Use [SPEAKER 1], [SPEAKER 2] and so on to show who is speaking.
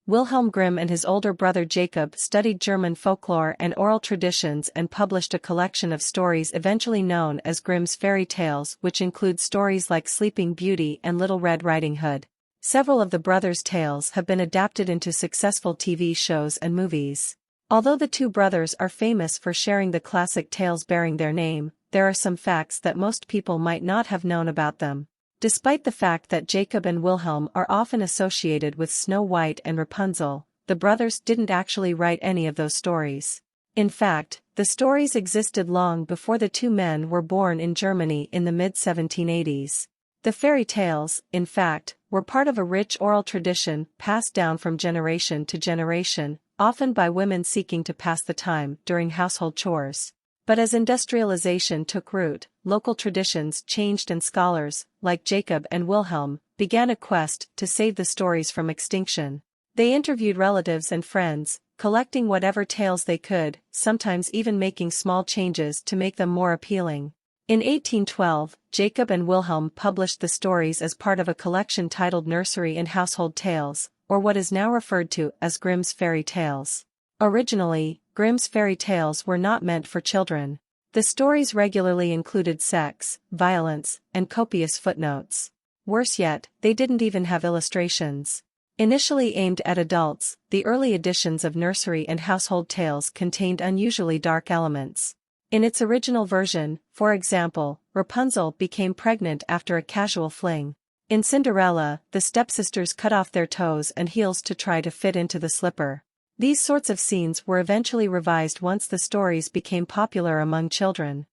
[SPEAKER 1] Wilhelm Grimm and his older brother Jacob studied German folklore and oral traditions and published a collection of stories eventually known as Grimm's fairy tales, which include stories like Sleeping Beauty and Little Red Riding Hood. Several of the brothers' tales have been adapted into successful TV shows and movies. Although the two brothers are famous for sharing the classic tales bearing their name, there are some facts that most people might not have known about them. Despite the fact that Jacob and Wilhelm are often associated with Snow White and Rapunzel, the brothers didn't actually write any of those stories. In fact, the stories existed long before the two men were born in Germany in the mid-1780s. The fairy tales, in fact, were part of a rich oral tradition passed down from generation to generation, often by women seeking to pass the time during household chores. But as industrialization took root, local traditions changed and scholars, like Jacob and Wilhelm, began a quest to save the stories from extinction. They interviewed relatives and friends, collecting whatever tales they could, sometimes even making small changes to make them more appealing. In 1812, Jacob and Wilhelm published the stories as part of a collection titled Nursery and Household Tales, or what is now referred to as Grimm's Fairy Tales. Originally, Grimm's fairy tales were not meant for children. The stories regularly included sex, violence, and copious footnotes. Worse yet, they didn't even have illustrations. Initially aimed at adults, the early editions of Nursery and Household Tales contained unusually dark elements. In its original version, for example, Rapunzel became pregnant after a casual fling. In Cinderella, the stepsisters cut off their toes and heels to try to fit into the slipper. These sorts of scenes were eventually revised once the stories became popular among children.